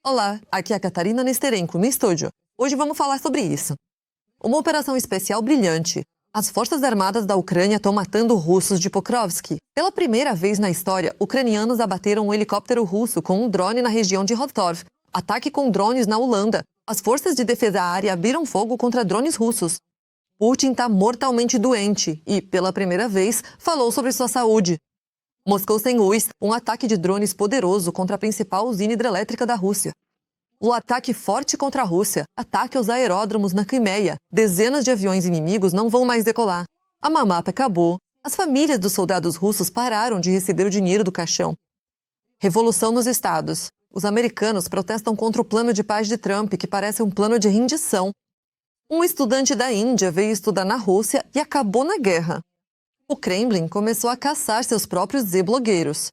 Olá, aqui é a Catarina Nesterenko, no estúdio. Hoje vamos falar sobre isso. Uma operação especial brilhante. As Forças Armadas da Ucrânia estão matando russos de Pokrovsk. Pela primeira vez na história, ucranianos abateram um helicóptero russo com um drone na região de Rostov. Ataque com drones na Holanda. As forças de defesa aérea abriram fogo contra drones russos. Putin está mortalmente doente e, pela primeira vez, falou sobre sua saúde. Moscou sem luz, um ataque de drones poderoso contra a principal usina hidrelétrica da Rússia. O ataque forte contra a Rússia, ataque aos aeródromos na Crimeia. Dezenas de aviões inimigos não vão mais decolar. A mamata acabou. As famílias dos soldados russos pararam de receber o dinheiro do caixão. Revolução nos estados. Os americanos protestam contra o plano de paz de Trump, que parece um plano de rendição. Um estudante da Índia veio estudar na Rússia e acabou na guerra. O Kremlin começou a caçar seus próprios Z-blogueiros.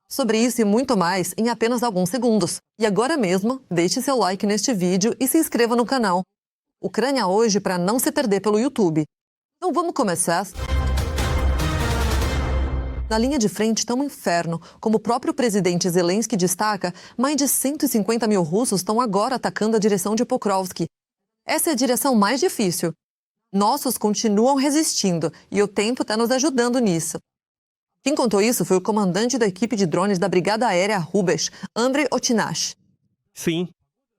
Sobre isso e muito mais em apenas alguns segundos. E agora mesmo, deixe seu like neste vídeo e se inscreva no canal. Ucrânia hoje para não se perder pelo YouTube. Então vamos começar? Na linha de frente está um inferno. Como o próprio presidente Zelensky destaca, mais de 150 mil russos estão agora atacando a direção de Pokrovsk. Essa é a direção mais difícil. Nossos continuam resistindo e o tempo está nos ajudando nisso. Quem contou isso foi o comandante da equipe de drones da Brigada Aérea Rubesh, Andrei Otinash. Sim,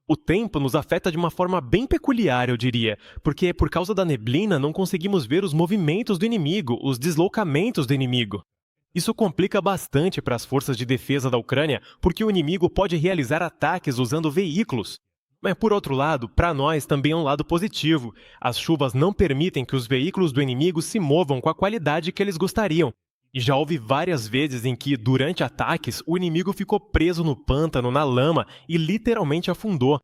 o tempo nos afeta de uma forma bem peculiar, eu diria, porque por causa da neblina não conseguimos ver os movimentos do inimigo, os deslocamentos do inimigo. Isso complica bastante para as forças de defesa da Ucrânia, porque o inimigo pode realizar ataques usando veículos. Mas, por outro lado, para nós também é um lado positivo. As chuvas não permitem que os veículos do inimigo se movam com a qualidade que eles gostariam. E já houve várias vezes em que, durante ataques, o inimigo ficou preso no pântano, na lama, e literalmente afundou.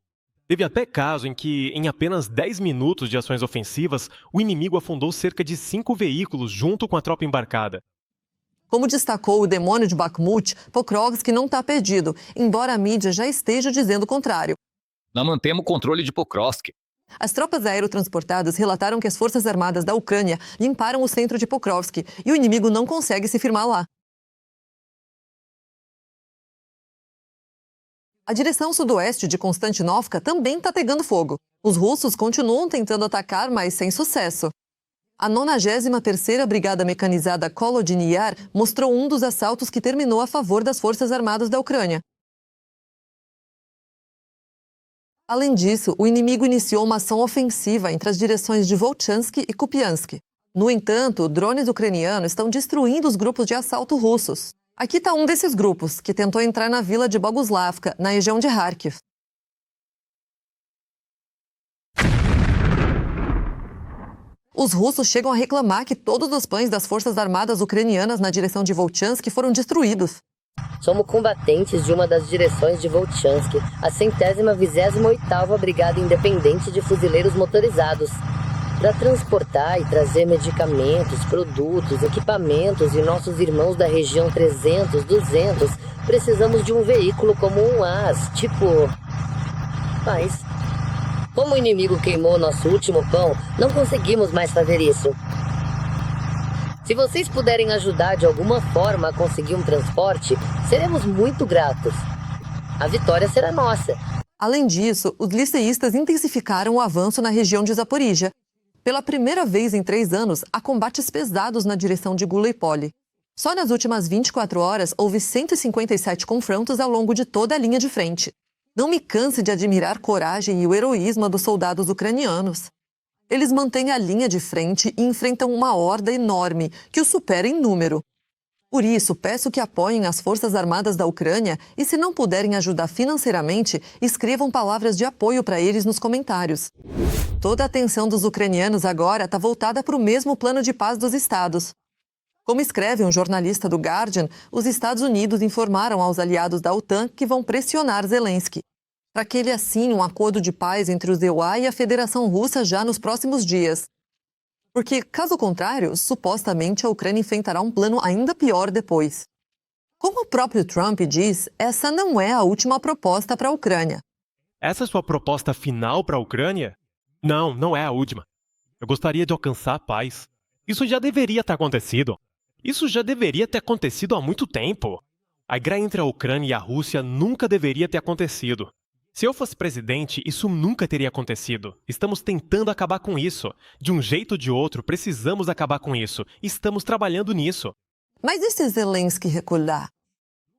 Teve até caso em que, em apenas 10 minutos de ações ofensivas, o inimigo afundou cerca de 5 veículos junto com a tropa embarcada. Como destacou o demônio de Bakhmut, Pokrovsk não está perdido, embora a mídia já esteja dizendo o contrário. Não mantemos o controle de Pokrovsk. As tropas aerotransportadas relataram que as Forças Armadas da Ucrânia limparam o centro de Pokrovsk e o inimigo não consegue se firmar lá. A direção sudoeste de Konstantinovka também está pegando fogo. Os russos continuam tentando atacar, mas sem sucesso. A 93ª Brigada Mecanizada Kolodny Yar mostrou um dos assaltos que terminou a favor das Forças Armadas da Ucrânia. Além disso, o inimigo iniciou uma ação ofensiva entre as direções de Volchansk e Kupiansk. No entanto, drones ucranianos estão destruindo os grupos de assalto russos. Aqui está um desses grupos, que tentou entrar na vila de Boguslavka, na região de Kharkiv. Os russos chegam a reclamar que todos os pães das forças armadas ucranianas na direção de Volchansk foram destruídos. Somos combatentes de uma das direções de Volchansk, a 128ª Brigada Independente de Fuzileiros Motorizados. Para transportar e trazer medicamentos, produtos, equipamentos e nossos irmãos da região 300, 200, precisamos de um veículo como um AS, tipo... Mas, como o inimigo queimou nosso último pão, não conseguimos mais fazer isso. Se vocês puderem ajudar de alguma forma a conseguir um transporte, seremos muito gratos. A vitória será nossa. Além disso, os liceístas intensificaram o avanço na região de Zaporíjia. Pela primeira vez em 3 anos, há combates pesados na direção de Gulaipoli. Só nas últimas 24 horas, houve 157 confrontos ao longo de toda a linha de frente. Não me canse de admirar a coragem e o heroísmo dos soldados ucranianos. Eles mantêm a linha de frente e enfrentam uma horda enorme, que os supera em número. Por isso, peço que apoiem as Forças Armadas da Ucrânia e, se não puderem ajudar financeiramente, escrevam palavras de apoio para eles nos comentários. Toda a atenção dos ucranianos agora está voltada para o mesmo plano de paz dos Estados. Como escreve um jornalista do Guardian, os Estados Unidos informaram aos aliados da OTAN que vão pressionar Zelensky para que ele assine um acordo de paz entre os EUA e a Federação Russa já nos próximos dias. Porque, caso contrário, supostamente a Ucrânia enfrentará um plano ainda pior depois. Como o próprio Trump diz, essa não é a última proposta para a Ucrânia. Essa é sua proposta final para a Ucrânia? Não, não é a última. Eu gostaria de alcançar a paz. Isso já deveria ter acontecido. Isso já deveria ter acontecido há muito tempo. A guerra entre a Ucrânia e a Rússia nunca deveria ter acontecido. Se eu fosse presidente, isso nunca teria acontecido. Estamos tentando acabar com isso. De um jeito ou de outro, precisamos acabar com isso. Estamos trabalhando nisso. Mas e se Zelensky recuar?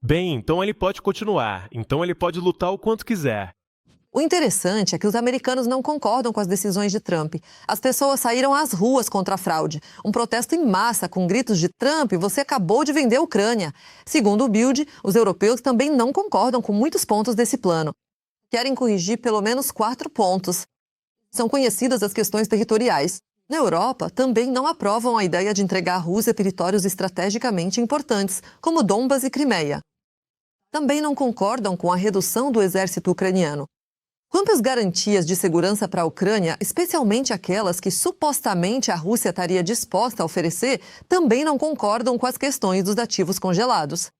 Bem, então ele pode continuar. Então ele pode lutar o quanto quiser. O interessante é que os americanos não concordam com as decisões de Trump. As pessoas saíram às ruas contra a fraude. Um protesto em massa com gritos de Trump, você acabou de vender a Ucrânia. Segundo o Bild, os europeus também não concordam com muitos pontos desse plano. Querem corrigir pelo menos 4 pontos. São conhecidas as questões territoriais. Na Europa, também não aprovam a ideia de entregar à Rússia territórios estrategicamente importantes, como Donbas e Crimeia. Também não concordam com a redução do exército ucraniano. Quanto às garantias de segurança para a Ucrânia, especialmente aquelas que supostamente a Rússia estaria disposta a oferecer, também não concordam com as questões dos ativos congelados.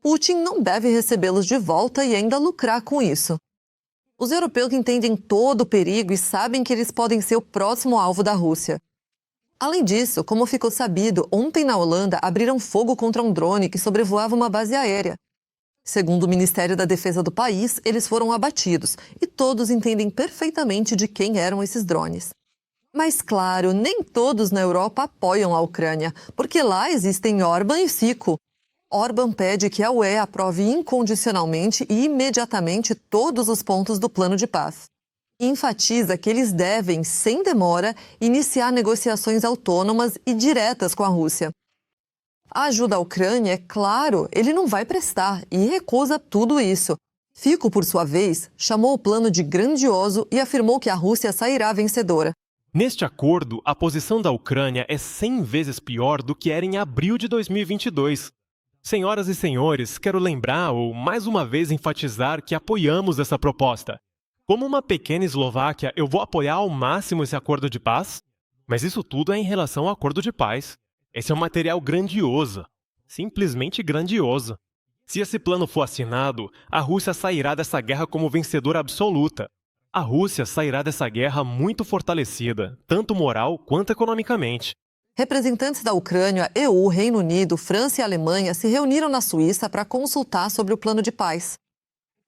Putin não deve recebê-los de volta e ainda lucrar com isso. Os europeus entendem todo o perigo e sabem que eles podem ser o próximo alvo da Rússia. Além disso, como ficou sabido, ontem na Holanda abriram fogo contra um drone que sobrevoava uma base aérea. Segundo o Ministério da Defesa do país, eles foram abatidos e todos entendem perfeitamente de quem eram esses drones. Mas, claro, nem todos na Europa apoiam a Ucrânia, porque lá existem Orbán e Fico. Orbán pede que a UE aprove incondicionalmente e imediatamente todos os pontos do plano de paz. E enfatiza que eles devem, sem demora, iniciar negociações autônomas e diretas com a Rússia. A ajuda à Ucrânia, é claro, ele não vai prestar e recusa tudo isso. Fico, por sua vez, chamou o plano de grandioso e afirmou que a Rússia sairá vencedora. Neste acordo, a posição da Ucrânia é 100 vezes pior do que era em abril de 2022. Senhoras e senhores, quero lembrar ou mais uma vez enfatizar que apoiamos essa proposta. Como uma pequena Eslováquia, eu vou apoiar ao máximo esse acordo de paz, mas isso tudo é em relação ao acordo de paz. Esse é um material grandioso, simplesmente grandioso. Se esse plano for assinado, a Rússia sairá dessa guerra como vencedora absoluta. A Rússia sairá dessa guerra muito fortalecida, tanto moral quanto economicamente. Representantes da Ucrânia, EU, Reino Unido, França e Alemanha se reuniram na Suíça para consultar sobre o plano de paz.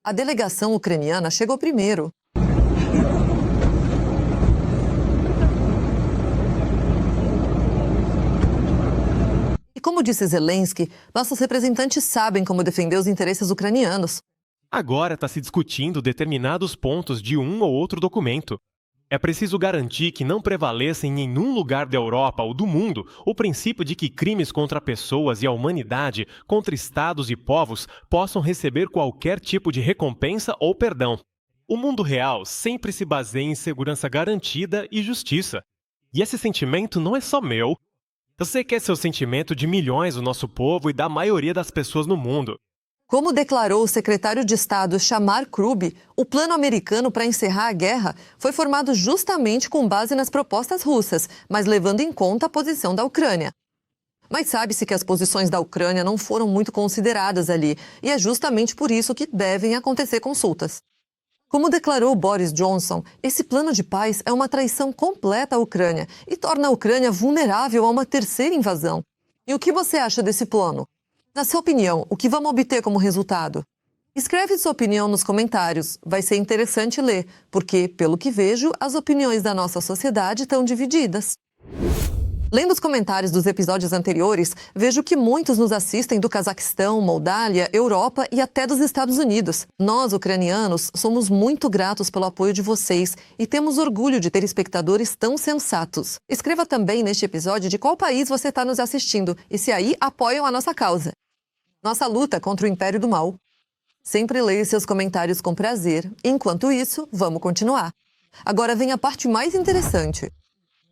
A delegação ucraniana chegou primeiro. E como disse Zelensky, nossos representantes sabem como defender os interesses ucranianos. Agora está se discutindo determinados pontos de um ou outro documento. É preciso garantir que não prevaleça em nenhum lugar da Europa ou do mundo o princípio de que crimes contra pessoas e a humanidade, contra estados e povos, possam receber qualquer tipo de recompensa ou perdão. O mundo real sempre se baseia em segurança garantida e justiça. E esse sentimento não é só meu. Eu sei que esse é o sentimento de milhões do nosso povo e da maioria das pessoas no mundo. Como declarou o secretário de Estado Shamar Krubi, o plano americano para encerrar a guerra foi formado justamente com base nas propostas russas, mas levando em conta a posição da Ucrânia. Mas sabe-se que as posições da Ucrânia não foram muito consideradas ali, e é justamente por isso que devem acontecer consultas. Como declarou Boris Johnson, esse plano de paz é uma traição completa à Ucrânia e torna a Ucrânia vulnerável a uma terceira invasão. E o que você acha desse plano? Na sua opinião, o que vamos obter como resultado? Escreve sua opinião nos comentários. Vai ser interessante ler, porque, pelo que vejo, as opiniões da nossa sociedade estão divididas. Lendo os comentários dos episódios anteriores, vejo que muitos nos assistem do Cazaquistão, Moldávia, Europa e até dos Estados Unidos. Nós, ucranianos, somos muito gratos pelo apoio de vocês e temos orgulho de ter espectadores tão sensatos. Escreva também neste episódio de qual país você está nos assistindo e se aí apoiam a nossa causa. Nossa luta contra o Império do Mal. Sempre leio seus comentários com prazer. Enquanto isso, vamos continuar. Agora vem a parte mais interessante.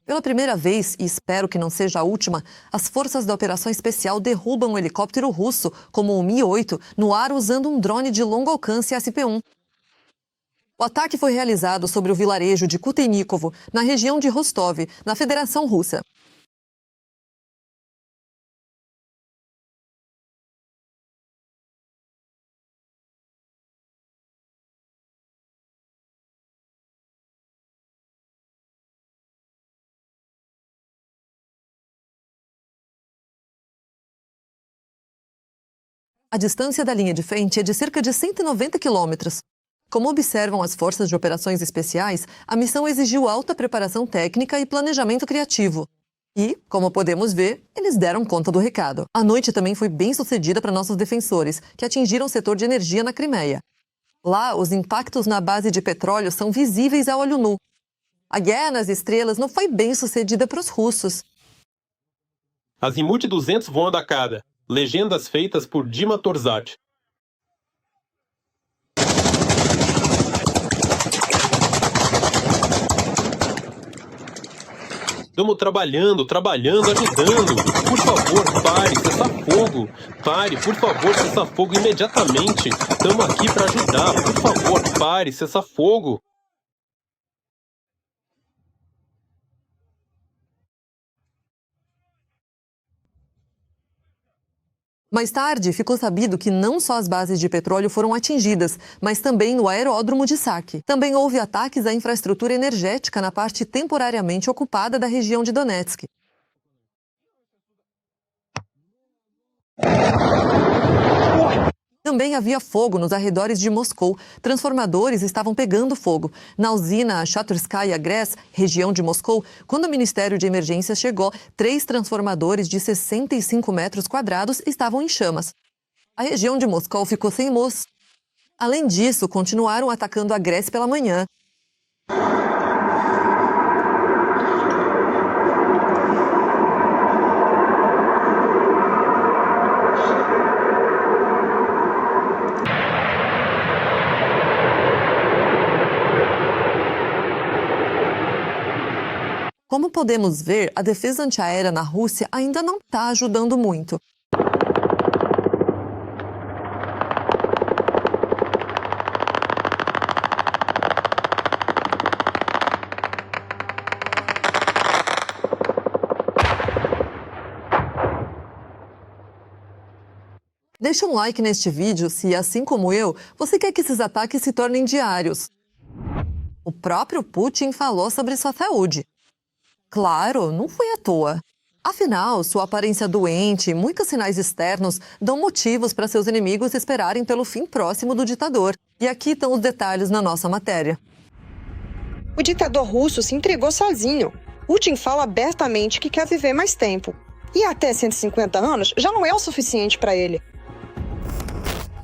Pela primeira vez, e espero que não seja a última, as forças da Operação Especial derrubam um helicóptero russo, como o Mi-8, no ar usando um drone de longo alcance SP-1. O ataque foi realizado sobre o vilarejo de Kutenikovo, na região de Rostov, na Federação Russa. A distância da linha de frente é de cerca de 190 quilômetros. Como observam as forças de operações especiais, a missão exigiu alta preparação técnica e planejamento criativo. E, como podemos ver, eles deram conta do recado. A noite também foi bem sucedida para nossos defensores, que atingiram o setor de energia na Crimeia. Lá, os impactos na base de petróleo são visíveis a olho nu. A guerra nas estrelas não foi bem sucedida para os russos. Azimuth 200 voam da cada. Legendas feitas por Dima Torzat. Estamos trabalhando, ajudando. Por favor, pare, cessa fogo. Pare, por favor, cessa fogo imediatamente. Estamos aqui para ajudar. Por favor, pare, cessa fogo. Mais tarde, ficou sabido que não só as bases de petróleo foram atingidas, mas também o aeródromo de saque. Também houve ataques à infraestrutura energética na parte temporariamente ocupada da região de Donetsk. Também havia fogo nos arredores de Moscou. Transformadores estavam pegando fogo. Na usina Shaturskaya Gres, região de Moscou, quando o Ministério de Emergências chegou, 3 transformadores de 65 metros quadrados estavam em chamas. A região de Moscou ficou sem luz. Além disso, continuaram atacando a Gres pela manhã. Como podemos ver, a defesa antiaérea na Rússia ainda não está ajudando muito. Deixa um like neste vídeo se, assim como eu, você quer que esses ataques se tornem diários. O próprio Putin falou sobre sua saúde. Claro, não foi à toa. Afinal, sua aparência doente e muitos sinais externos dão motivos para seus inimigos esperarem pelo fim próximo do ditador. E aqui estão os detalhes na nossa matéria. O ditador russo se entregou sozinho. Putin fala abertamente que quer viver mais tempo. E até 150 anos já não é o suficiente para ele.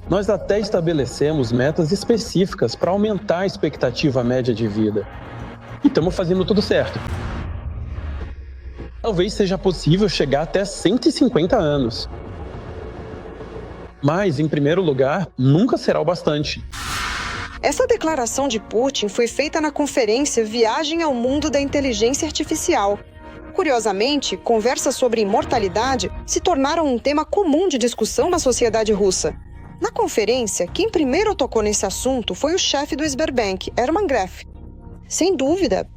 Nós até estabelecemos metas específicas para aumentar a expectativa média de vida. E estamos fazendo tudo certo. Talvez seja possível chegar até 150 anos. Mas, em primeiro lugar, nunca será o bastante. Essa declaração de Putin foi feita na conferência Viagem ao Mundo da Inteligência Artificial. Curiosamente, conversas sobre imortalidade se tornaram um tema comum de discussão na sociedade russa. Na conferência, quem primeiro tocou nesse assunto foi o chefe do Sberbank, Herman Gref. Sem dúvida,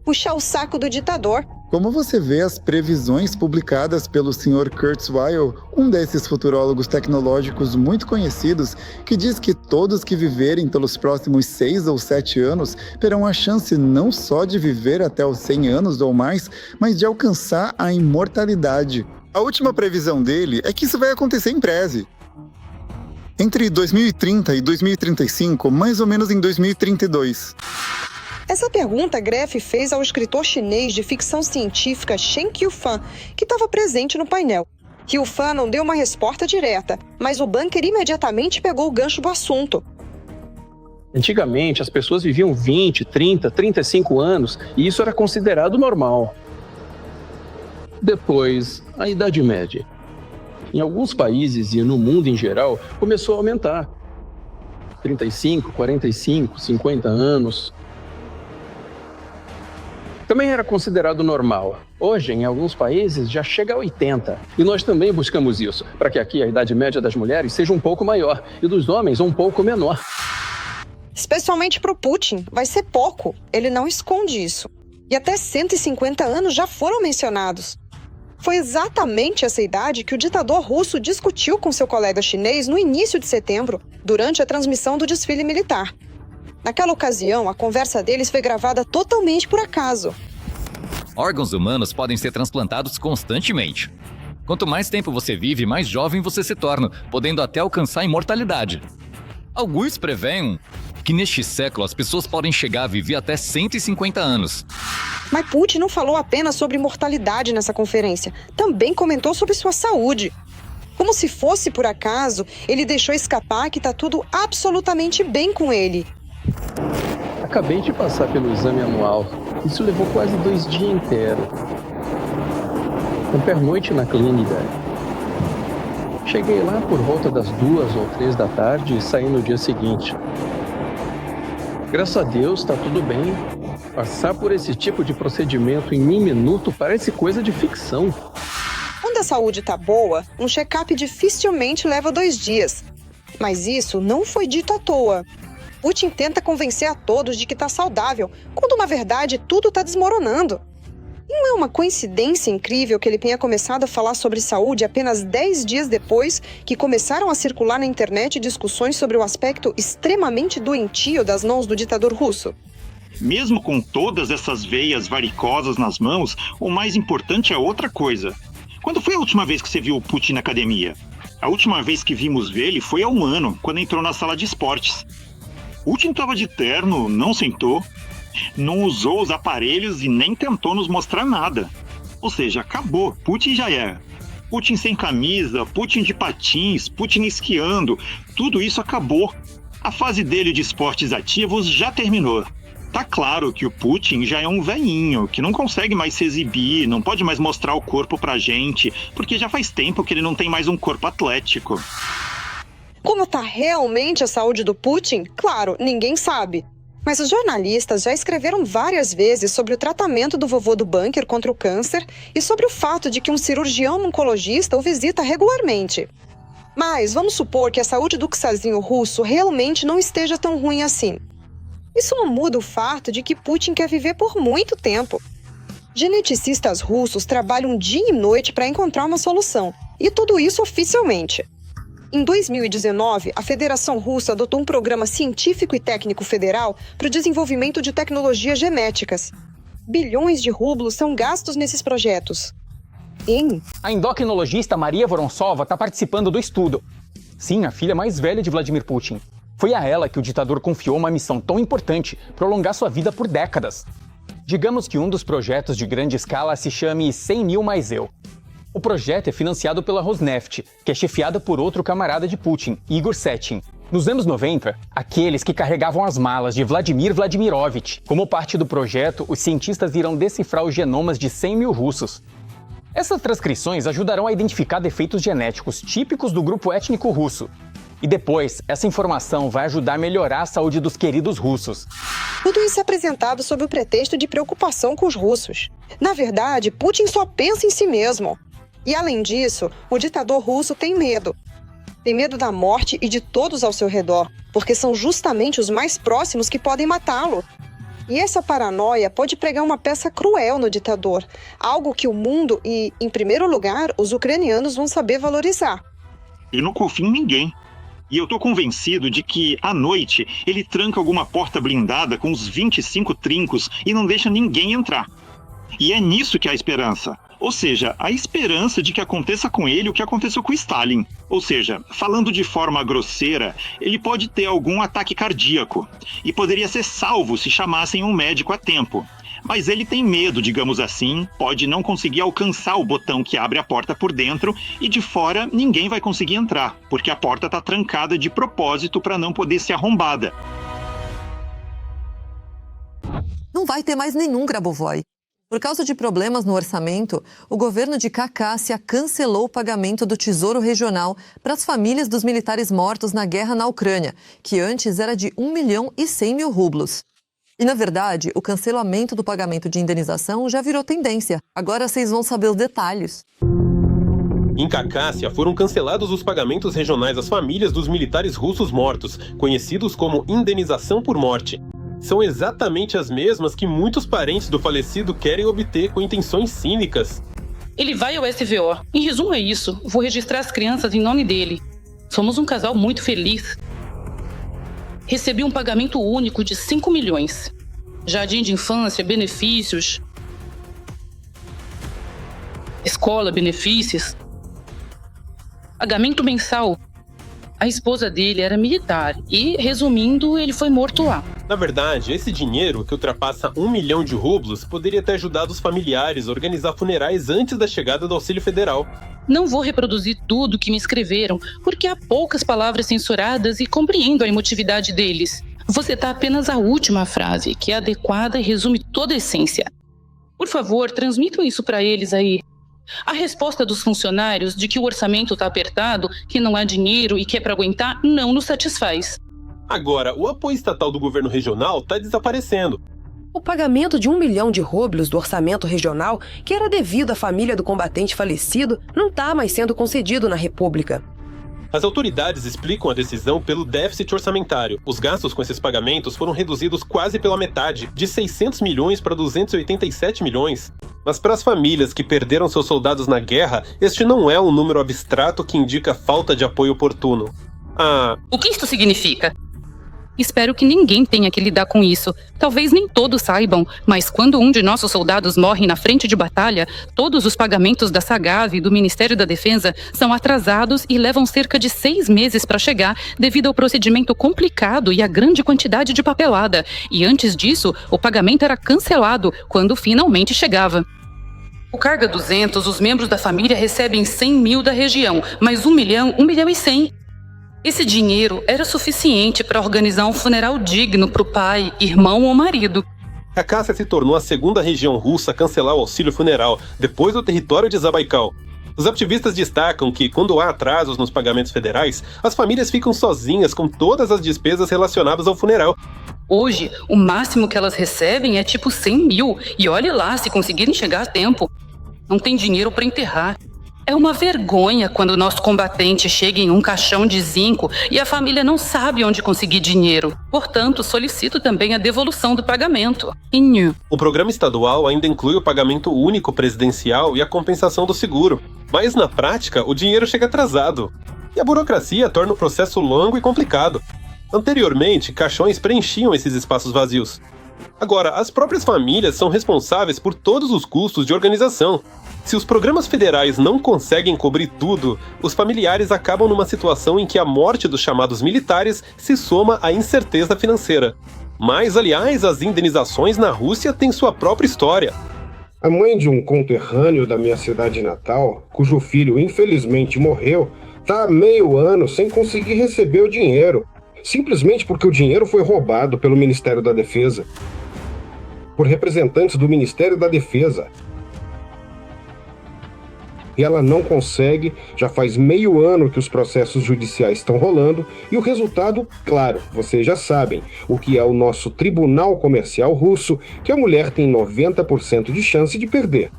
puxar o saco do ditador. Como você vê as previsões publicadas pelo Sr. Kurzweil, um desses futurólogos tecnológicos muito conhecidos, que diz que todos que viverem pelos próximos 6 ou 7 anos terão a chance não só de viver até os 100 anos ou mais, mas de alcançar a imortalidade. A última previsão dele é que isso vai acontecer em breve. Entre 2030 e 2035, mais ou menos em 2032. Essa pergunta Gref fez ao escritor chinês de ficção científica Chen Qiufan, que estava presente no painel. Qiufan não deu uma resposta direta, mas o bunker imediatamente pegou o gancho do assunto. Antigamente, as pessoas viviam 20, 30, 35 anos e isso era considerado normal. Depois, a Idade Média. Em alguns países e no mundo em geral, começou a aumentar. 35, 45, 50 anos. Também era considerado normal. Hoje, em alguns países, já chega a 80. E nós também buscamos isso, para que aqui a idade média das mulheres seja um pouco maior e dos homens um pouco menor. Especialmente para o Putin, vai ser pouco. Ele não esconde isso. E até 150 anos já foram mencionados. Foi exatamente essa idade que o ditador russo discutiu com seu colega chinês no início de setembro, durante a transmissão do desfile militar. Naquela ocasião, a conversa deles foi gravada totalmente por acaso. Órgãos humanos podem ser transplantados constantemente. Quanto mais tempo você vive, mais jovem você se torna, podendo até alcançar a imortalidade. Alguns preveem que neste século as pessoas podem chegar a viver até 150 anos. Mas Putin não falou apenas sobre mortalidade nessa conferência, também comentou sobre sua saúde. Como se fosse por acaso, ele deixou escapar que tá tudo absolutamente bem com ele. Acabei de passar pelo exame anual. Isso levou quase 2 dias inteiros. Com pernoite na clínica. Cheguei lá por volta das 2 ou 3 da tarde e saí no dia seguinte. Graças a Deus, tá tudo bem. Passar por esse tipo de procedimento em 1 minuto parece coisa de ficção. Quando a saúde tá boa, um check-up dificilmente leva 2 dias. Mas isso não foi dito à toa. Putin tenta convencer a todos de que tá saudável, quando na verdade tudo tá desmoronando. Não é uma coincidência incrível que ele tenha começado a falar sobre saúde apenas 10 dias depois que começaram a circular na internet discussões sobre o aspecto extremamente doentio das mãos do ditador russo? Mesmo com todas essas veias varicosas nas mãos, o mais importante é outra coisa. Quando foi a última vez que você viu o Putin na academia? A última vez que vimos ele foi há 1 ano, quando entrou na sala de esportes. Putin estava de terno, não sentou, não usou os aparelhos e nem tentou nos mostrar nada. Ou seja, acabou. Putin já é. Putin sem camisa, Putin de patins, Putin esquiando, tudo isso acabou. A fase dele de esportes ativos já terminou. Tá claro que o Putin já é um velhinho, que não consegue mais se exibir, não pode mais mostrar o corpo pra gente, porque já faz tempo que ele não tem mais um corpo atlético. Como tá realmente a saúde do Putin? Claro, ninguém sabe. Mas os jornalistas já escreveram várias vezes sobre o tratamento do vovô do bunker contra o câncer e sobre o fato de que um cirurgião oncologista o visita regularmente. Mas vamos supor que a saúde do czarzinho russo realmente não esteja tão ruim assim. Isso não muda o fato de que Putin quer viver por muito tempo. Geneticistas russos trabalham dia e noite para encontrar uma solução, e tudo isso oficialmente. Em 2019, a Federação Russa adotou um programa científico e técnico federal para o desenvolvimento de tecnologias genéticas. Bilhões de rublos são gastos nesses projetos. A endocrinologista Maria Vorontsova está participando do estudo. Sim, a filha mais velha de Vladimir Putin. Foi a ela que o ditador confiou uma missão tão importante, prolongar sua vida por décadas. Digamos que um dos projetos de grande escala se chame 100 mil mais eu. O projeto é financiado pela Rosneft, que é chefiada por outro camarada de Putin, Igor Sechin. Nos anos 90, aqueles que carregavam as malas de Vladimir Vladimirovich. Como parte do projeto, os cientistas irão decifrar os genomas de 100 mil russos. Essas transcrições ajudarão a identificar defeitos genéticos típicos do grupo étnico russo. E depois, essa informação vai ajudar a melhorar a saúde dos queridos russos. Tudo isso é apresentado sob o pretexto de preocupação com os russos. Na verdade, Putin só pensa em si mesmo. E além disso, o ditador russo tem medo. Tem medo da morte e de todos ao seu redor, porque são justamente os mais próximos que podem matá-lo. E essa paranoia pode pregar uma peça cruel no ditador, algo que o mundo e, em primeiro lugar, os ucranianos vão saber valorizar. Eu não confio em ninguém. E eu tô convencido de que, à noite, ele tranca alguma porta blindada com uns 25 trincos e não deixa ninguém entrar. E é nisso que há esperança. Ou seja, a esperança de que aconteça com ele o que aconteceu com Stalin. Ou seja, falando de forma grosseira, ele pode ter algum ataque cardíaco. E poderia ser salvo se chamassem um médico a tempo. Mas ele tem medo, digamos assim, pode não conseguir alcançar o botão que abre a porta por dentro e de fora ninguém vai conseguir entrar, porque a porta está trancada de propósito para não poder ser arrombada. Não vai ter mais nenhum Grabovoi. Por causa de problemas no orçamento, o governo de Khakassia cancelou o pagamento do Tesouro Regional para as famílias dos militares mortos na guerra na Ucrânia, que antes era de 1.100.000 rublos. E, na verdade, o cancelamento do pagamento de indenização já virou tendência. Agora vocês vão saber os detalhes. Em Khakassia foram cancelados os pagamentos regionais às famílias dos militares russos mortos, conhecidos como indenização por morte. São exatamente as mesmas que muitos parentes do falecido querem obter com intenções cínicas. Ele vai ao SVO. Em resumo é isso. Vou registrar as crianças em nome dele. Somos um casal muito feliz. Recebi um pagamento único de 5 milhões. Jardim de infância, benefícios. Escola, benefícios. Pagamento mensal. A esposa dele era militar e, resumindo, ele foi morto lá. Na verdade, esse dinheiro, que ultrapassa 1 milhão de rublos, poderia ter ajudado os familiares a organizar funerais antes da chegada do auxílio federal. Não vou reproduzir tudo que me escreveram, porque há poucas palavras censuradas e compreendo a emotividade deles. Vou citar apenas a última frase, que é adequada e resume toda a essência. Por favor, transmitam isso para eles aí. A resposta dos funcionários de que o orçamento está apertado, que não há dinheiro e que é para aguentar, não nos satisfaz. Agora, o apoio estatal do governo regional está desaparecendo. O pagamento de 1 milhão de rublos do orçamento regional, que era devido à família do combatente falecido, não está mais sendo concedido na República. As autoridades explicam a decisão pelo déficit orçamentário. Os gastos com esses pagamentos foram reduzidos quase pela metade, de 600 milhões para 287 milhões. Mas para as famílias que perderam seus soldados na guerra, este não é um número abstrato que indica falta de apoio oportuno. O que isto significa? Espero que ninguém tenha que lidar com isso. Talvez nem todos saibam, mas quando um de nossos soldados morre na frente de batalha, todos os pagamentos da SAGAV e do Ministério da Defesa são atrasados e levam cerca de 6 meses para chegar, devido ao procedimento complicado e à grande quantidade de papelada. E antes disso, o pagamento era cancelado quando finalmente chegava. O Carga 200, os membros da família recebem 100 mil da região, mas 1 milhão e 100. Esse dinheiro era suficiente para organizar um funeral digno para o pai, irmão ou marido. A Cássia se tornou a segunda região russa a cancelar o auxílio funeral, depois do território de Zabaikal. Os ativistas destacam que, quando há atrasos nos pagamentos federais, as famílias ficam sozinhas com todas as despesas relacionadas ao funeral. Hoje, o máximo que elas recebem é tipo 100 mil, e olhe lá se conseguirem chegar a tempo. Não tem dinheiro para enterrar. É uma vergonha quando o nosso combatente chega em um caixão de zinco e a família não sabe onde conseguir dinheiro. Portanto, solicito também a devolução do pagamento. O programa estadual ainda inclui o pagamento único presidencial e a compensação do seguro. Mas, na prática, o dinheiro chega atrasado. E a burocracia torna o processo longo e complicado. Anteriormente, caixões preenchiam esses espaços vazios. Agora, as próprias famílias são responsáveis por todos os custos de organização. Se os programas federais não conseguem cobrir tudo, os familiares acabam numa situação em que a morte dos chamados militares se soma à incerteza financeira. Mas, aliás, as indenizações na Rússia têm sua própria história. A mãe de um conterrâneo da minha cidade natal, cujo filho infelizmente morreu, está há meio ano sem conseguir receber o dinheiro, simplesmente porque o dinheiro foi roubado pelo Ministério da Defesa. Por representantes do Ministério da Defesa. E ela não consegue, já faz meio ano que os processos judiciais estão rolando, e o resultado, claro, vocês já sabem, o que é o nosso Tribunal Comercial Russo, que a mulher tem 90% de chance de perder.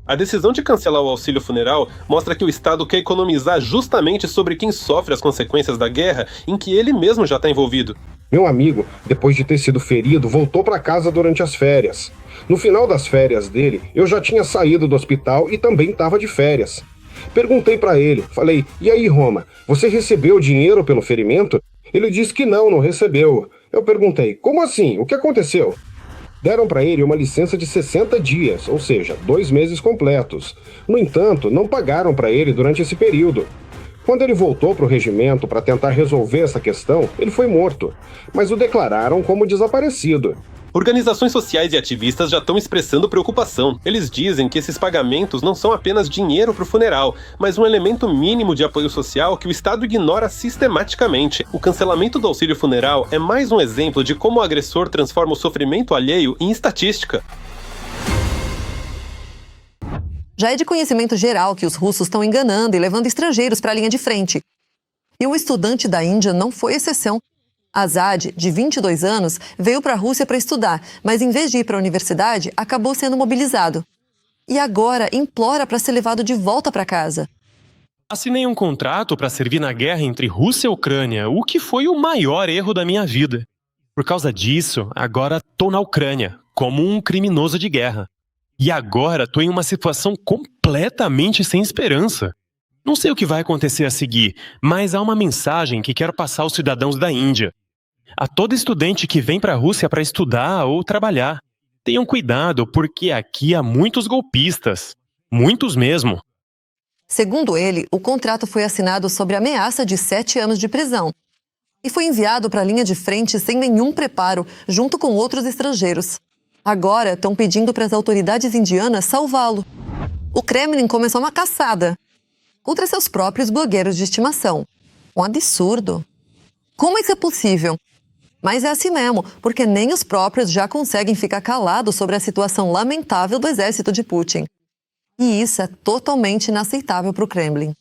A decisão de cancelar o auxílio funeral mostra que o Estado quer economizar justamente sobre quem sofre as consequências da guerra em que ele mesmo já está envolvido. Meu amigo, depois de ter sido ferido, voltou para casa durante as férias. No final das férias dele, eu já tinha saído do hospital e também estava de férias. Perguntei para ele, falei, e aí Roma, você recebeu dinheiro pelo ferimento? Ele disse que não recebeu. Eu perguntei, como assim? O que aconteceu? Deram para ele uma licença de 60 dias, ou seja, 2 meses completos. No entanto, não pagaram para ele durante esse período. Quando ele voltou para o regimento para tentar resolver essa questão, ele foi morto, mas o declararam como desaparecido. Organizações sociais e ativistas já estão expressando preocupação. Eles dizem que esses pagamentos não são apenas dinheiro para o funeral, mas um elemento mínimo de apoio social que o Estado ignora sistematicamente. O cancelamento do auxílio funeral é mais um exemplo de como o agressor transforma o sofrimento alheio em estatística. Já é de conhecimento geral que os russos estão enganando e levando estrangeiros para a linha de frente. E um estudante da Índia não foi exceção. Azad, de 22 anos, veio para a Rússia para estudar, mas em vez de ir para a universidade, acabou sendo mobilizado. E agora implora para ser levado de volta para casa. Assinei um contrato para servir na guerra entre Rússia e Ucrânia, o que foi o maior erro da minha vida. Por causa disso, agora tô na Ucrânia, como um criminoso de guerra. E agora tô em uma situação completamente sem esperança. Não sei o que vai acontecer a seguir, mas há uma mensagem que quero passar aos cidadãos da Índia. A todo estudante que vem para a Rússia para estudar ou trabalhar, tenham cuidado porque aqui há muitos golpistas. Muitos mesmo. Segundo ele, o contrato foi assinado sob ameaça de 7 anos de prisão e foi enviado para a linha de frente sem nenhum preparo, junto com outros estrangeiros. Agora estão pedindo para as autoridades indianas salvá-lo. O Kremlin começou uma caçada contra seus próprios blogueiros de estimação. Um absurdo. Como isso é possível? Mas é assim mesmo, porque nem os próprios já conseguem ficar calados sobre a situação lamentável do exército de Putin. E isso é totalmente inaceitável para o Kremlin.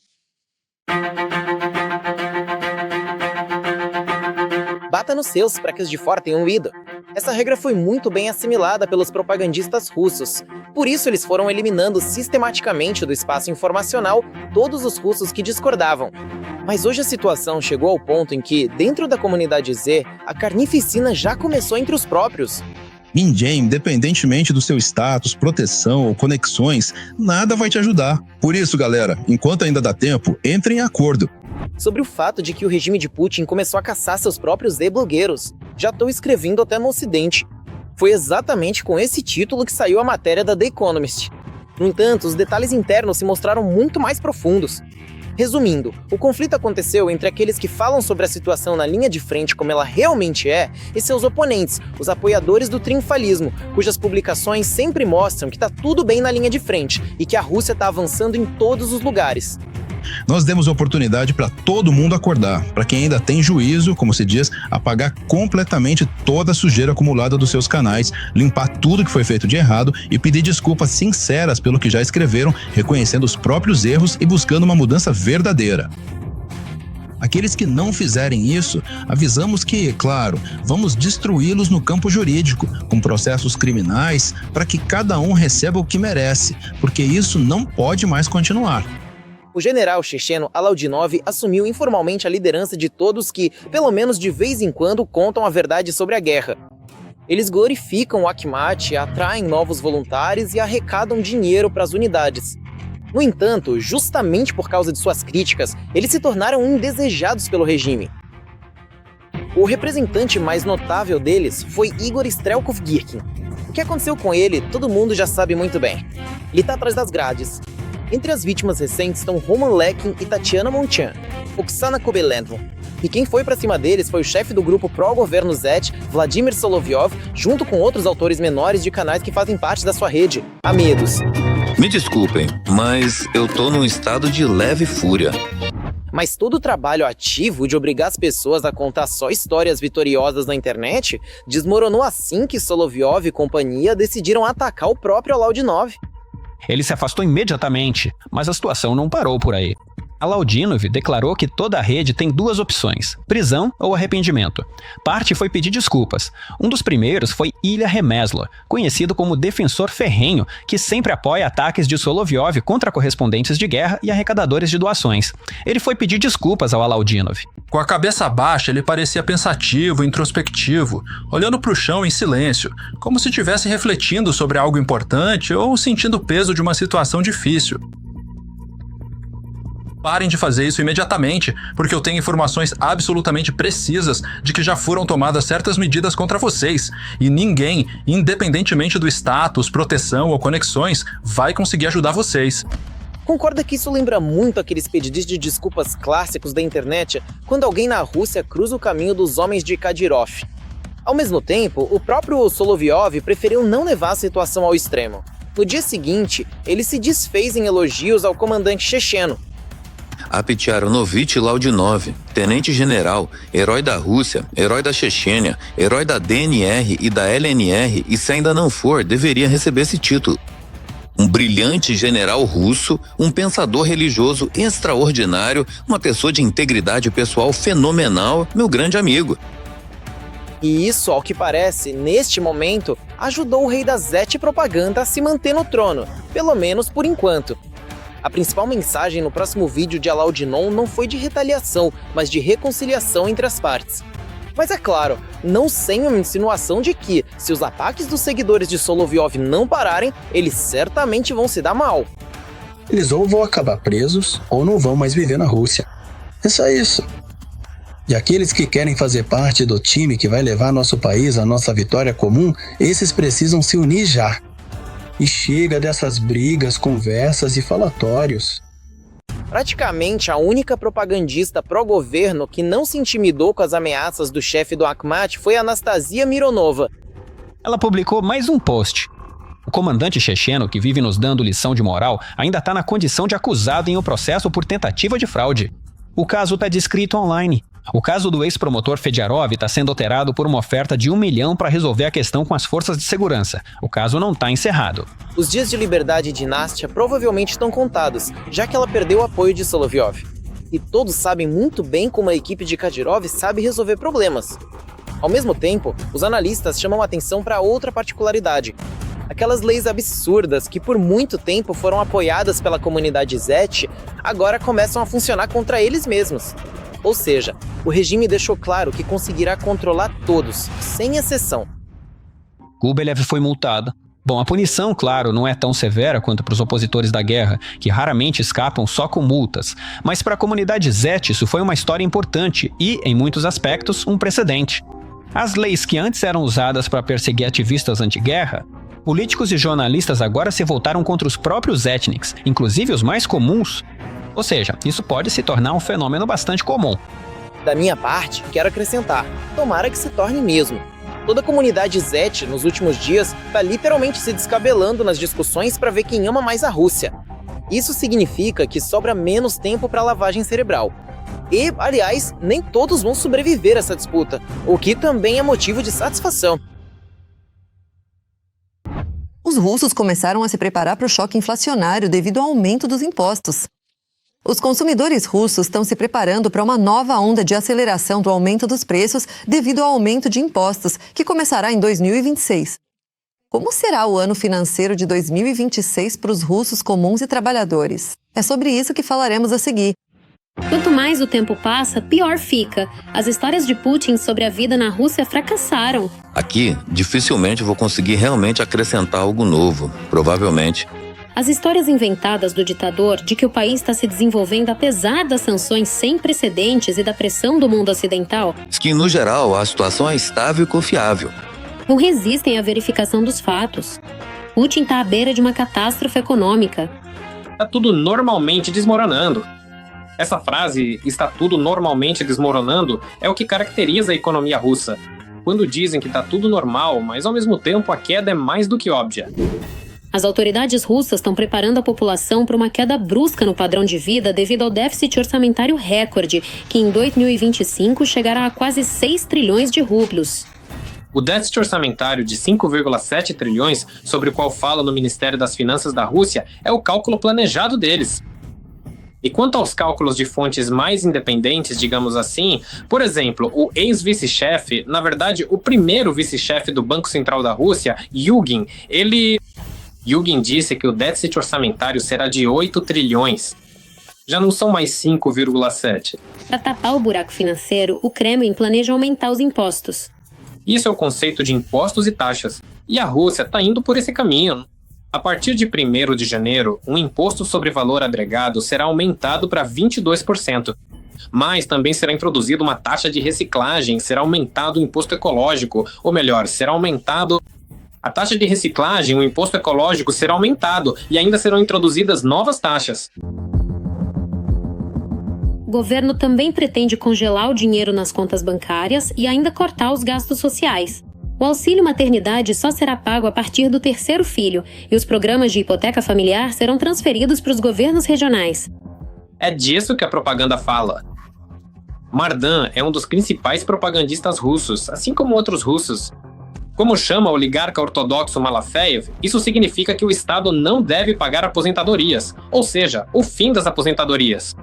Bata nos seus para que os de fora tenham ido. Essa regra foi muito bem assimilada pelos propagandistas russos. Por isso, eles foram eliminando sistematicamente do espaço informacional todos os russos que discordavam. Mas hoje a situação chegou ao ponto em que, dentro da comunidade Z, a carnificina já começou entre os próprios. Ninguém, independentemente do seu status, proteção ou conexões, nada vai te ajudar. Por isso, galera, enquanto ainda dá tempo, entrem em acordo. Sobre o fato de que o regime de Putin começou a caçar seus próprios Z-blogueiros. Já estou escrevendo até no Ocidente. Foi exatamente com esse título que saiu a matéria da The Economist. No entanto, os detalhes internos se mostraram muito mais profundos. Resumindo, o conflito aconteceu entre aqueles que falam sobre a situação na linha de frente como ela realmente é e seus oponentes, os apoiadores do triunfalismo, cujas publicações sempre mostram que está tudo bem na linha de frente e que a Rússia está avançando em todos os lugares. Nós demos oportunidade para todo mundo acordar, para quem ainda tem juízo, como se diz, apagar completamente toda a sujeira acumulada dos seus canais, limpar tudo que foi feito de errado e pedir desculpas sinceras pelo que já escreveram, reconhecendo os próprios erros e buscando uma mudança verdadeira. Aqueles que não fizerem isso, avisamos que, claro, vamos destruí-los no campo jurídico, com processos criminais, para que cada um receba o que merece, porque isso não pode mais continuar. O general checheno Alaudinov assumiu informalmente a liderança de todos que, pelo menos de vez em quando, contam a verdade sobre a guerra. Eles glorificam o Akhmat, atraem novos voluntários e arrecadam dinheiro para as unidades. No entanto, justamente por causa de suas críticas, eles se tornaram indesejados pelo regime. O representante mais notável deles foi Igor Strelkov-Girkin. O que aconteceu com ele, todo mundo já sabe muito bem. Ele está atrás das grades. Entre as vítimas recentes estão Roman Lekin e Tatiana Monchan, Oksana Kobylenko. E quem foi pra cima deles foi o chefe do grupo pró-governo Zet, Vladimir Solovyov, junto com outros autores menores de canais que fazem parte da sua rede, Amedos. Me desculpem, mas eu tô num estado de leve fúria. Mas todo o trabalho ativo de obrigar as pessoas a contar só histórias vitoriosas na internet desmoronou assim que Solovyov e companhia decidiram atacar o próprio Alaudinov. Ele se afastou imediatamente, mas a situação não parou por aí. Alaudinov declarou que toda a rede tem duas opções, prisão ou arrependimento. Parte foi pedir desculpas. Um dos primeiros foi Ilya Remezlo, conhecido como defensor ferrenho, que sempre apoia ataques de Solovyov contra correspondentes de guerra e arrecadadores de doações. Ele foi pedir desculpas ao Alaudinov. Com a cabeça baixa, ele parecia pensativo, introspectivo, olhando para o chão em silêncio, como se estivesse refletindo sobre algo importante ou sentindo o peso de uma situação difícil. Parem de fazer isso imediatamente, porque eu tenho informações absolutamente precisas de que já foram tomadas certas medidas contra vocês, e ninguém, independentemente do status, proteção ou conexões, vai conseguir ajudar vocês. Concorda que isso lembra muito aqueles pedidos de desculpas clássicos da internet quando alguém na Rússia cruza o caminho dos homens de Kadyrov? Ao mesmo tempo, o próprio Solovyov preferiu não levar a situação ao extremo. No dia seguinte, ele se desfez em elogios ao comandante checheno. Aptiarovich Laudinov, tenente-general, herói da Rússia, herói da Chechênia, herói da DNR e da LNR, e se ainda não for, deveria receber esse título. Um brilhante general russo, um pensador religioso extraordinário, uma pessoa de integridade pessoal fenomenal, meu grande amigo. E isso, ao que parece, neste momento, ajudou o rei da Zet propaganda a se manter no trono, pelo menos por enquanto. A principal mensagem no próximo vídeo de Alaudinov não foi de retaliação, mas de reconciliação entre as partes. Mas é claro, não sem uma insinuação de que, se os ataques dos seguidores de Solovyov não pararem, eles certamente vão se dar mal. Eles ou vão acabar presos, ou não vão mais viver na Rússia. É só isso. E aqueles que querem fazer parte do time que vai levar nosso país à nossa vitória comum, esses precisam se unir já. E chega dessas brigas, conversas e falatórios. Praticamente a única propagandista pró-governo que não se intimidou com as ameaças do chefe do Akhmat foi Anastasia Mironova. Ela publicou mais um post. O comandante checheno, que vive nos dando lição de moral, ainda está na condição de acusado em um processo por tentativa de fraude. O caso está descrito online. O caso do ex-promotor Fediarov está sendo alterado por uma oferta de 1 milhão para resolver a questão com as forças de segurança. O caso não está encerrado. Os dias de liberdade de Nastya provavelmente estão contados, já que ela perdeu o apoio de Solovyov. E todos sabem muito bem como a equipe de Kadyrov sabe resolver problemas. Ao mesmo tempo, os analistas chamam atenção para outra particularidade. Aquelas leis absurdas que por muito tempo foram apoiadas pela comunidade Zet, agora começam a funcionar contra eles mesmos. Ou seja, o regime deixou claro que conseguirá controlar todos, sem exceção. Gubelev foi multado. Bom, a punição, claro, não é tão severa quanto para os opositores da guerra, que raramente escapam só com multas. Mas para a comunidade Zet isso foi uma história importante e, em muitos aspectos, um precedente. As leis que antes eram usadas para perseguir ativistas anti-guerra, políticos e jornalistas agora se voltaram contra os próprios Zetniks, inclusive os mais comuns. Ou seja, isso pode se tornar um fenômeno bastante comum. Da minha parte, quero acrescentar, tomara que se torne mesmo. Toda a comunidade Zet, nos últimos dias, está literalmente se descabelando nas discussões para ver quem ama mais a Rússia. Isso significa que sobra menos tempo para lavagem cerebral. E, aliás, nem todos vão sobreviver a essa disputa, o que também é motivo de satisfação. Os russos começaram a se preparar para o choque inflacionário devido ao aumento dos impostos. Os consumidores russos estão se preparando para uma nova onda de aceleração do aumento dos preços devido ao aumento de impostos, que começará em 2026. Como será o ano financeiro de 2026 para os russos comuns e trabalhadores? É sobre isso que falaremos a seguir. Quanto mais o tempo passa, pior fica. As histórias de Putin sobre a vida na Rússia fracassaram. Aqui, dificilmente vou conseguir realmente acrescentar algo novo, provavelmente. As histórias inventadas do ditador de que o país está se desenvolvendo apesar das sanções sem precedentes e da pressão do mundo ocidental, Diz que, no geral, a situação é estável e confiável. não resistem à verificação dos fatos. Putin está à beira de uma catástrofe econômica. Está tudo normalmente desmoronando. Essa frase, está tudo normalmente desmoronando, é o que caracteriza a economia russa. Quando dizem que está tudo normal, mas ao mesmo tempo a queda é mais do que óbvia. As autoridades russas estão preparando a população para uma queda brusca no padrão de vida devido ao déficit orçamentário recorde, que em 2025 chegará a quase 6 trilhões de rublos. O déficit orçamentário de 5,7 trilhões, sobre o qual fala no Ministério das Finanças da Rússia, é o cálculo planejado deles. E quanto aos cálculos de fontes mais independentes, digamos assim, por exemplo, o ex-vice-chefe, na verdade, o primeiro vice-chefe do Banco Central da Rússia, Yugin, Yugin disse que o déficit orçamentário será de 8 trilhões. Já não são mais 5,7. Para tapar o buraco financeiro, o Kremlin planeja aumentar os impostos. Isso é o conceito de impostos e taxas. E a Rússia está indo por esse caminho. A partir de 1º de janeiro, o imposto sobre valor agregado será aumentado para 22%. Mas também será introduzida uma taxa de reciclagem, será aumentado o imposto ecológico, ou melhor, será aumentado a taxa de reciclagem, o imposto ecológico será aumentado e ainda serão introduzidas novas taxas. O governo também pretende congelar o dinheiro nas contas bancárias e ainda cortar os gastos sociais. O auxílio maternidade só será pago a partir do 3º filho e os programas de hipoteca familiar serão transferidos para os governos regionais. É disso que a propaganda fala. Mardan é um dos principais propagandistas russos, assim como outros russos. Como chama o oligarca ortodoxo Malafeev, isso significa que o Estado não deve pagar aposentadorias, ou seja, o fim das aposentadorias.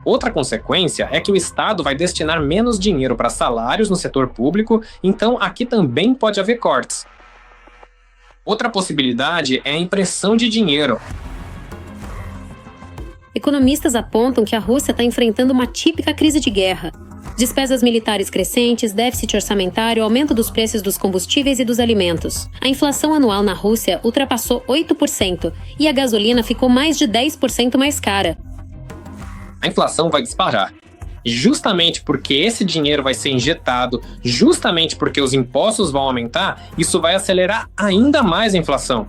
Outra consequência é que o Estado vai destinar menos dinheiro para salários no setor público, então aqui também pode haver cortes. Outra possibilidade é a impressão de dinheiro. Economistas apontam que a Rússia está enfrentando uma típica crise de guerra. Despesas militares crescentes, déficit orçamentário, aumento dos preços dos combustíveis e dos alimentos. A inflação anual na Rússia ultrapassou 8% e a gasolina ficou mais de 10% mais cara. A inflação vai disparar. E justamente porque esse dinheiro vai ser injetado, justamente porque os impostos vão aumentar, isso vai acelerar ainda mais a inflação.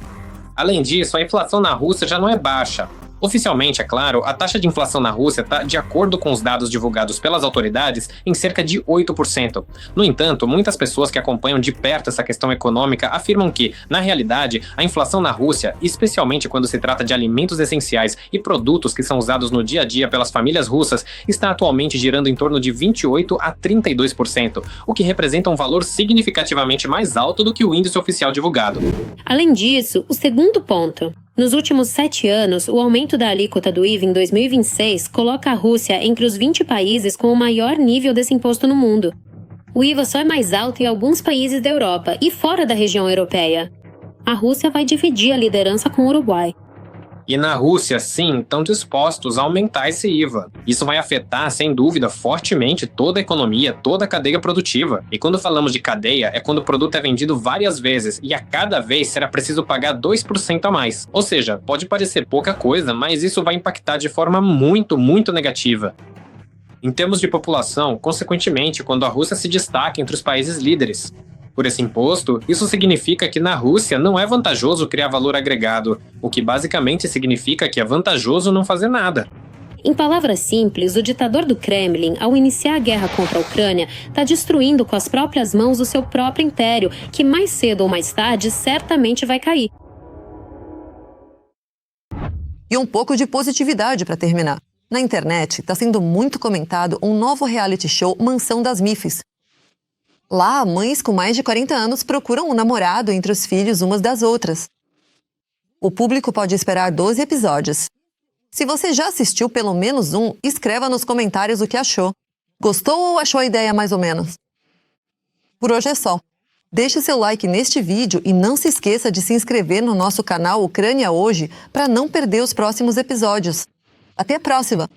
Além disso, a inflação na Rússia já não é baixa. Oficialmente, é claro, a taxa de inflação na Rússia está, de acordo com os dados divulgados pelas autoridades, em cerca de 8%. No entanto, muitas pessoas que acompanham de perto essa questão econômica afirmam que, na realidade, a inflação na Rússia, especialmente quando se trata de alimentos essenciais e produtos que são usados no dia a dia pelas famílias russas, está atualmente girando em torno de 28% a 32%, o que representa um valor significativamente mais alto do que o índice oficial divulgado. Além disso, o segundo ponto. Nos últimos 7 anos, o aumento da alíquota do IVA em 2026 coloca a Rússia entre os 20 países com o maior nível desse imposto no mundo. O IVA só é mais alto em alguns países da Europa e fora da região europeia. A Rússia vai dividir a liderança com o Uruguai. E na Rússia, sim, estão dispostos a aumentar esse IVA. Isso vai afetar, sem dúvida, fortemente toda a economia, toda a cadeia produtiva. E quando falamos de cadeia, é quando o produto é vendido várias vezes e a cada vez será preciso pagar 2% a mais. Ou seja, pode parecer pouca coisa, mas isso vai impactar de forma muito, muito negativa. Em termos de população, consequentemente, quando a Rússia se destaca entre os países líderes. Por esse imposto, isso significa que na Rússia não é vantajoso criar valor agregado, o que basicamente significa que é vantajoso não fazer nada. Em palavras simples, o ditador do Kremlin, ao iniciar a guerra contra a Ucrânia, está destruindo com as próprias mãos o seu próprio império, que mais cedo ou mais tarde certamente vai cair. E um pouco de positividade para terminar. Na internet, está sendo muito comentado um novo reality show Mansão das Mifes. Lá, mães com mais de 40 anos procuram um namorado entre os filhos umas das outras. O público pode esperar 12 episódios. Se você já assistiu pelo menos um, escreva nos comentários o que achou. Gostou ou achou a ideia mais ou menos? Por hoje é só. Deixe seu like neste vídeo e não se esqueça de se inscrever no nosso canal Ucrânia Hoje para não perder os próximos episódios. Até a próxima!